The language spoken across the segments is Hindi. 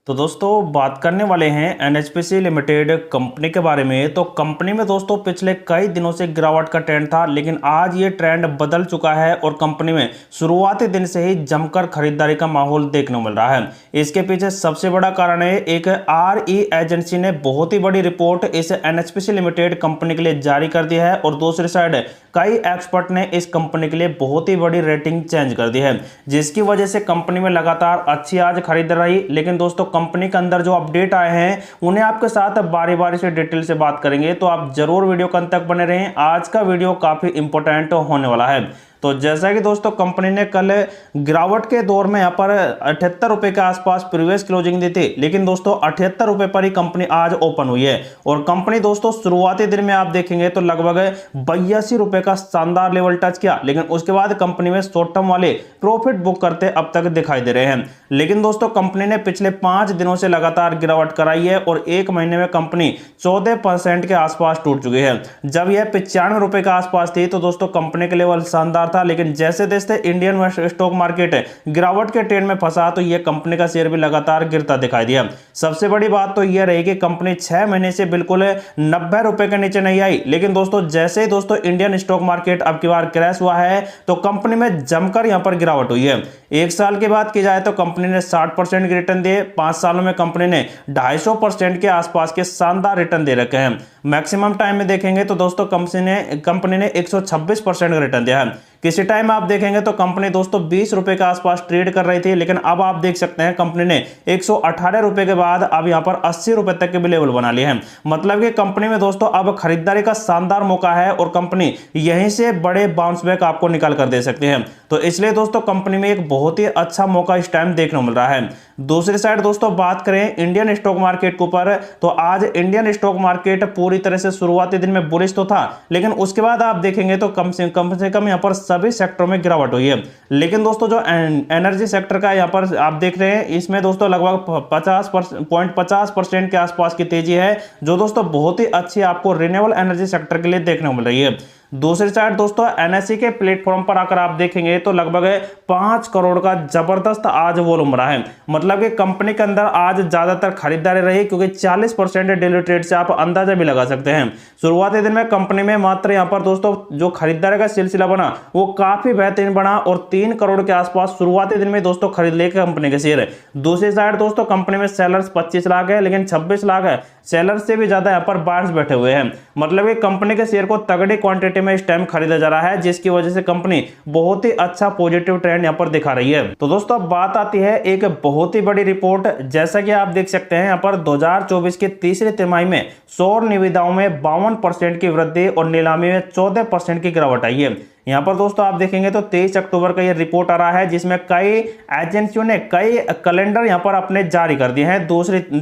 तो दोस्तों बात करने वाले हैं एनएचपीसी लिमिटेड कंपनी के बारे में। तो कंपनी में दोस्तों पिछले कई दिनों से गिरावट का ट्रेंड था, लेकिन आज ये ट्रेंड बदल चुका है और कंपनी में शुरुआती दिन से ही जमकर खरीदारी का माहौल देखने को मिल रहा है। इसके पीछे सबसे बड़ा कारण है एक आरई एजेंसी ने बहुत ही बड़ी रिपोर्ट इस एनएचपीसी लिमिटेड कंपनी के लिए जारी कर दी है और दूसरी साइड कई एक्सपर्ट ने इस कंपनी के लिए बहुत ही बड़ी रेटिंग चेंज कर दी है, जिसकी वजह से कंपनी में लगातार अच्छी आज खरीद रही। लेकिन दोस्तों कंपनी के अंदर जो अपडेट आए हैं उन्हें आपके साथ बारी बारी से डिटेल से बात करेंगे, तो आप जरूर वीडियो के अंत तक बने रहें। आज का वीडियो काफी इंपॉर्टेंट होने वाला है। तो जैसा कि दोस्तों कंपनी ने कल गिरावट के दौर में यहाँ पर 78 रुपए के आसपास प्रीवियस क्लोजिंग दी थी, लेकिन दोस्तों 78 रुपए पर ही कंपनी आज ओपन हुई है और कंपनी दोस्तों शुरुआती दिन में आप देखेंगे तो लगभग 82 रुपए का शानदार लेवल टच किया, लेकिन उसके बाद कंपनी में शॉर्ट टर्म वाले प्रॉफिट बुक करते अब तक दिखाई दे रहे हैं। लेकिन दोस्तों कंपनी ने पिछले 5 दिनों से लगातार गिरावट कराई है और एक महीने में कंपनी 14% के आसपास टूट चुकी है। जब यह 95 रुपए के आसपास थी तो दोस्तों कंपनी के लेवल शानदार था, लेकिन जैसे जैसे इंडियन स्टॉक मार्केट गिरावट के ट्रेंड में फंसा तो यह कंपनी का शेयर भी लगातार गिरता दिखाई दिया। सबसे बड़ी बात तो यह रही कि कंपनी 6 महीने से बिल्कुल 90 रुपए के नीचे नहीं आई, लेकिन दोस्तों जैसे ही दोस्तों इंडियन स्टॉक मार्केट अब की बार क्रैश हुआ है तो कंपनी में जमकर यहां पर गिरावट हुई है। एक साल की बात की जाए तो कंपनी ने 60% के रिटर्न दिए, 5 सालों में कंपनी ने 250% के आसपास के शानदार रिटर्न दे रखे हैं। मैक्सिमम टाइम में देखेंगे तो दोस्तों कंपनी ने 126% का रिटर्न दिया है। किसी टाइम आप देखेंगे तो कंपनी दोस्तों 20 रुपए के आसपास ट्रेड कर रही थी, लेकिन अब आप देख सकते हैं कंपनी ने 118 रुपए के बाद अब यहां पर 80 रुपए तक के भी लेवल बना लिए हैं। मतलब कि कंपनी में दोस्तों अब खरीदारी का शानदार मौका है और कंपनी यहीं से बड़े बाउंस बैक आपको निकाल कर दे सकती है। तो इसलिए दोस्तों कंपनी में एक बहुत ही अच्छा मौका इस टाइम देखने को मिल रहा है। दूसरी साइड दोस्तों बात करें इंडियन स्टॉक मार्केट के ऊपर, तो आज इंडियन स्टॉक मार्केट पूरी तरह से शुरुआती दिन में बुलिश तो था, लेकिन उसके बाद आप देखेंगे तो कम से कम यहां पर सभी सेक्टरों में गिरावट हुई है। लेकिन दोस्तों जो एनर्जी सेक्टर का यहां पर आप देख रहे हैं इसमें दोस्तों लगभग 50% के आसपास की तेजी है, जो दोस्तों बहुत ही अच्छी आपको रिन्यूएबल एनर्जी सेक्टर के लिए देखने को मिल रही है। दूसरी साइड दोस्तों एनएसई के प्लेटफॉर्म पर आकर आप देखेंगे तो लगभग 5 करोड़ का जबरदस्त आज वॉल्यूम रहा है। मतलब कि कंपनी के अंदर आज ज्यादातर खरीदारी रही, क्योंकि 40% डेली ट्रेड से आप अंदाजा भी लगा सकते हैं। शुरुआती दिन में कंपनी में मात्र यहां पर दोस्तों जो खरीदारी का सिलसिला बना वो काफी बेहतरीन बना और 3 करोड़ के आसपास शुरुआती दिन में दोस्तों खरीद ले कंपनी के शेयर। दूसरी साइड दोस्तों कंपनी में सेलर्स 25 लाख है, लेकिन 26 लाख है सेलर्स से भी ज्यादा यहां पर बायर्स बैठे हुए हैं। मतलब कि कंपनी के शेयर को तगड़ी क्वांटिटी में इस टाइम खरीदा जा रहा है, जिसकी वजह से कंपनी बहुत ही अच्छा पॉजिटिव ट्रेंड यहां पर दिखा रही है। तो दोस्तों अब बात आती है एक बहुत ही बड़ी रिपोर्ट। जैसा कि आप देख सकते हैं यहां पर 2024 की तीसरी तिमाही में सौर निविदाओं में 52% की वृद्धि और नीलामी में 14% की गिरावट आई है। यहां पर दोस्तों आप देखेंगे तो 23 अक्टूबर का ये रिपोर्ट आ रहा है, जिसमें कई एजेंसियों ने कई कैलेंडर यहां पर अपने जारी कर दिए हैं।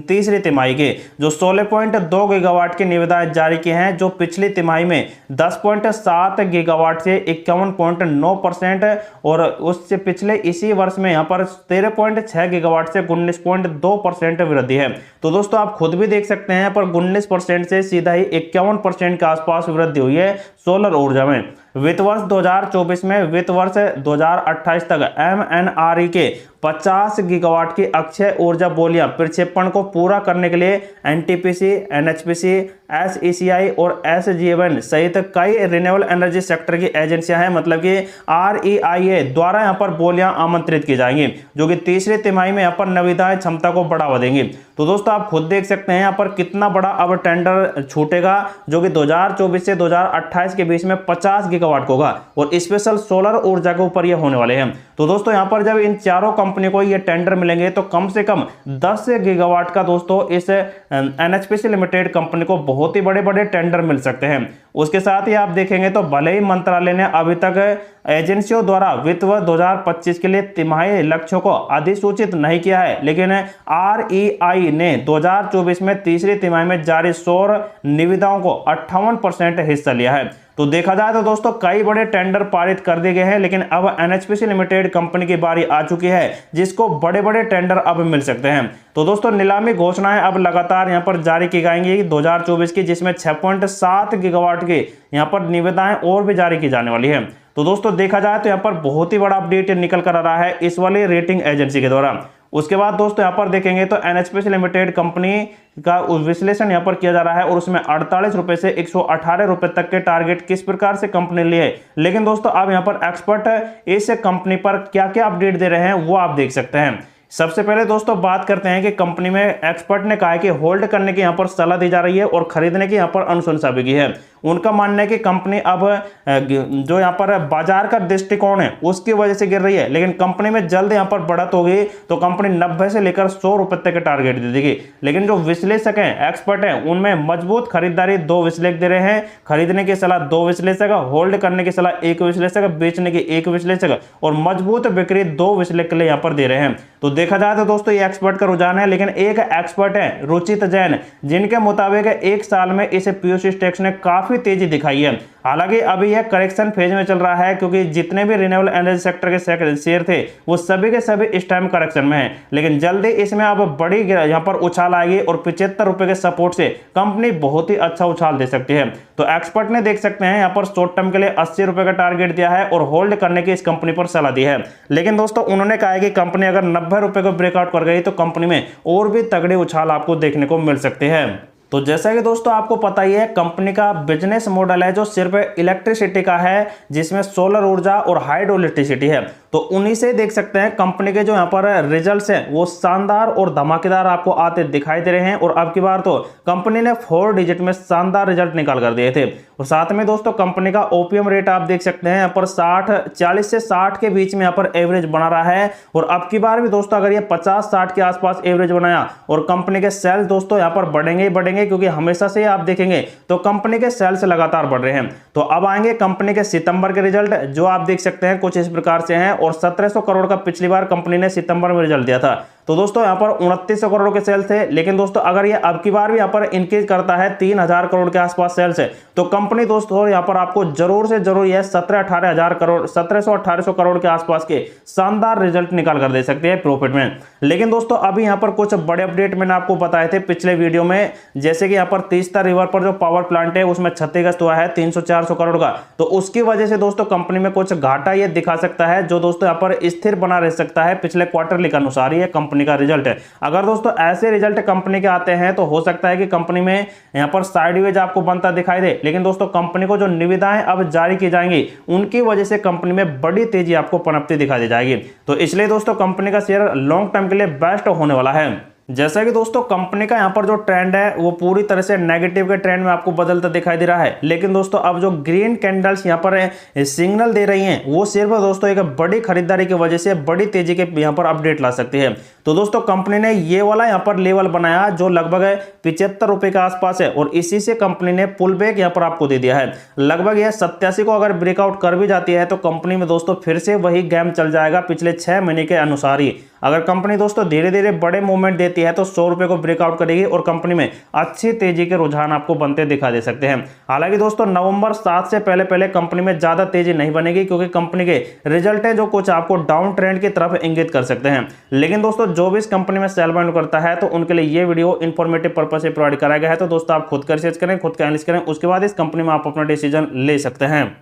तीसरी तिमाही के जो 16.2 गीगावाट की निविदाएं जारी की हैं, जो पिछली तिमाही में 10.7 गीगावाट से 51.9% और उससे पिछले इसी वर्ष में यहां पर 13.6 गीगावाट से 19.2% वृद्धि है। तो दोस्तों आप खुद भी देख सकते हैं यहाँ पर 19% से सीधा ही 51% के आसपास वृद्धि हुई है सोलर ऊर्जा में। वित्त वर्ष 2024 में वित्त वर्ष 2028 तक एमएनआरई के 50 गीगावाट की अक्षय ऊर्जा बोलियां प्रक्षेपण को पूरा करने के लिए एनटीपीसी, एनएचपीसी, एसईसीआई और एसजीवन सहित कई रिन्यूएबल एनर्जी सेक्टर की एजेंसियां हैं, मतलब कि आरईआईए द्वारा यहां पर बोलियां आमंत्रित की जाएंगी, जो कि तीसरी तिमाही में यहां पर नवीनताएं क्षमता को बढ़ावा देंगी। तो दोस्तों आप खुद देख सकते हैं यहां पर कितना बड़ा अब टेंडर छूटेगा, जो कि 2024 से 2028 के बीच में 50 गीगावाट होगा और स्पेशल सोलर ऊर्जा के ऊपर ये होने वाले हैं। तो दोस्तों यहां पर जब इन चारों कंपनी को ये टेंडर मिलेंगे तो कम से कम 10 गीगावाट का दोस्तों इस एनएचपीसी लिमिटेड कंपनी को बहुत ही बड़े बड़े टेंडर मिल सकते हैं। उसके साथ ही आप देखेंगे तो भले ही मंत्रालय ने अभी तक एजेंसियों द्वारा वित्त वर्ष 2025 के लिए तिमाही लक्ष्यों को अधिसूचित नहीं किया है, लेकिन आरईआई ने 2024 में तीसरी तिमाही में जारी सौर निविदाओं को 58% हिस्सा लिया है। तो देखा जाए तो दोस्तों कई बड़े टेंडर पारित कर दिए गए हैं, लेकिन अब एनएचपीसी लिमिटेड कंपनी की बारी आ चुकी है जिसको बड़े बड़े टेंडर अब मिल सकते हैं। तो दोस्तों नीलामी घोषणाएं अब लगातार यहां पर जारी की जाएंगी 2024 की, जिसमें 6.7 गीगावाट की यहां पर निविदाएं और भी जारी की जाने वाली है। तो दोस्तों देखा जाए तो यहां पर बहुत ही बड़ा अपडेट निकल कर आ रहा है इस वाली रेटिंग एजेंसी के द्वारा। उसके बाद दोस्तों यहाँ पर देखेंगे तो एनएचपीसी लिमिटेड कंपनी का विश्लेषण यहाँ पर किया जा रहा है और उसमें 48 रुपए से 118 रुपए तक के टारगेट किस प्रकार से कंपनी लिए है। लेकिन दोस्तों अब यहाँ पर एक्सपर्ट इस कंपनी पर क्या क्या अपडेट दे रहे हैं वो आप देख सकते हैं। सबसे पहले दोस्तों बात करते हैं कि कंपनी में एक्सपर्ट ने कहा है कि होल्ड करने की यहाँ पर सलाह दी जा रही है और खरीदने की यहाँ पर अनुशंसा भी की है। उनका मानना है कि कंपनी अब जो यहाँ पर बाजार का दृष्टिकोण है उसकी वजह से गिर रही है, लेकिन कंपनी में जल्द यहाँ पर बढ़त होगी तो कंपनी 90 से लेकर 100 रुपए तक के टारगेट दे देगी। लेकिन जो विश्लेषक हैं, एक्सपर्ट हैं, उनमें मजबूत खरीदारी 2 विश्लेषक दे रहे हैं, खरीदने की सलाह 2 विश्लेषक, होल्ड करने की सलाह 1 विश्लेषक, बेचने की 1 विश्लेषक और मजबूत बिक्री 2 विश्लेषक के लिए यहाँ पर दे रहे हैं। तो देखा जाए तो दोस्तों ये एक्सपर्ट का रुझान है, लेकिन एक एक्सपर्ट है रुचित जैन, जिनके मुताबिक 1 साल में इसे पीयूष स्टॉक्स ने काफी तेजी दिखाई है। हालांकि अभी यह करेक्शन फेज में चल रहा है क्योंकि जितने भी रिन्यूएबल एनर्जी सेक्टर के शेयर थे वो सभी के सभी इस टाइम करेक्शन में हैं। लेकिन जल्दी इसमें अब बड़ी यहां पर उछाल आएगी और 75 रुपए के सपोर्ट से कंपनी बहुत ही अच्छा उछाल दे सकती है। तो एक्सपर्ट ने देख सकते हैं यहां पर शॉर्ट टर्म के लिए 80 रुपए का टारगेट दिया है और होल्ड करने की इस कंपनी पर सलाह दी है। लेकिन दोस्तों उन्होंने कहा है कि कंपनी अगर 90 रुपए को ब्रेकआउट कर गई तो कंपनी में और भी तगड़े उछाल आपको देखने को मिल सकते हैं। तो जैसा कि दोस्तों आपको पता ही है कंपनी का बिजनेस मॉडल है जो सिर्फ इलेक्ट्रिसिटी का है, जिसमें सोलर ऊर्जा और हाइड्रो इलेक्ट्रिसिटी है। तो उन्हीं से देख सकते हैं कंपनी के जो यहाँ पर रिजल्ट्स हैं वो शानदार और धमाकेदार आपको आते दिखाई दे रहे हैं और अब की बार तो कंपनी ने 4 डिजिट में शानदार रिजल्ट निकाल कर दिए थे। और साथ में दोस्तों कंपनी का ओपीएम रेट आप देख सकते हैं यहाँ पर 40 से 60 के बीच में यहाँ पर एवरेज बना रहा है। और अब की बार भी दोस्तों अगर ये 50-60 के आसपास एवरेज बनाया और कंपनी के सेल्स दोस्तों यहाँ पर बढ़ेंगे ही बढ़ेंगे, क्योंकि हमेशा से आप देखेंगे तो कंपनी के सेल्स लगातार बढ़ रहे हैं। तो अब आएंगे कंपनी के सितंबर के रिजल्ट, जो आप देख सकते हैं कुछ इस प्रकार से हैं और 1700 करोड़ का पिछली बार कंपनी ने सितंबर में रिजल्ट दिया था। तो दोस्तों यहाँ पर 2900 करोड़ के सेल्स थे। लेकिन दोस्तों अगर ये अब की बार भी यहाँ पर इंक्रीज करता है 3000 करोड़ के आसपास सेल्स है तो कंपनी दोस्तों यहाँ पर आपको जरूर से जरूर यह 17-18 करोड़ 1700-1800 करोड़ के आसपास के शानदार रिजल्ट निकाल कर दे सकती है प्रॉफिट में। लेकिन दोस्तों अभी यहाँ पर कुछ बड़े अपडेट मैंने आपको बताए थे पिछले वीडियो में, जैसे कि यहाँ पर तीस्ता रिवर पर जो पावर प्लांट है उसमें क्षतिग्रस्त हुआ है 300-400 करोड़ का, तो उसकी वजह से दोस्तों कंपनी में कुछ घाटा ये दिखा सकता है, जो दोस्तों यहाँ पर स्थिर बना रह सकता है पिछले क्वार्टरली के अनुसार ये कंपनी का रिजल्ट है। अगर दोस्तों ऐसे रिजल्ट कंपनी के आते हैं तो हो सकता है कि कंपनी में यहाँ पर साइडवेज आपको बनता दिखाई दे। लेकिन दोस्तों कंपनी को जो निविदाएं अब जारी की जाएंगी उनकी वजह से कंपनी में बड़ी तेजी आपको पनपती दिखाई दे जाएगी। तो इसलिए दोस्तों कंपनी का शेयर लॉन्ग टर्म के लिए बेस्ट होने वाला है। जैसा कि दोस्तों कंपनी का यहाँ पर जो ट्रेंड है वो पूरी तरह से नेगेटिव के ट्रेंड में आपको बदलता दिखाई दे रहा है। लेकिन दोस्तों अब जो ग्रीन कैंडल्स यहाँ पर सिग्नल दे रही हैं वो सिर्फ दोस्तों एक बड़ी खरीदारी की वजह से बड़ी तेजी के यहाँ पर अपडेट ला सकती है। तो दोस्तों कंपनी ने ये वाला यहाँ पर लेवल बनाया जो लगभग 75 रुपए के आसपास है और इसी से कंपनी ने पुल बैक यहाँ पर आपको दे दिया है। लगभग यह 87 को अगर ब्रेकआउट कर भी जाती है तो कंपनी में दोस्तों फिर से वही गेम चल जाएगा पिछले 6 महीने के अनुसार ही। अगर कंपनी दोस्तों धीरे धीरे बड़े मूवमेंट देती है तो 100 रुपए को ब्रेकआउट करेगी और कंपनी में अच्छी तेजी के रुझान आपको बनते दिखा दे सकते हैं। हालांकि दोस्तों नवंबर 7 से पहले पहले कंपनी में ज्यादा तेजी नहीं बनेगी, क्योंकि कंपनी के रिजल्ट है जो कुछ आपको डाउन ट्रेंड की तरफ इंगित कर सकते हैं। लेकिन दोस्तों जो भी इस कंपनी में सेल बाइंड करता है तो उनके लिए ये वीडियो इन्फॉर्मेटिव पर्पज से प्रोवाइड कराया गया है। तो दोस्तों आप खुद का रिसर्च करें, खुद का एनालिसिस करें, उसके बाद इस कंपनी में आप अपना डिसीजन ले सकते हैं।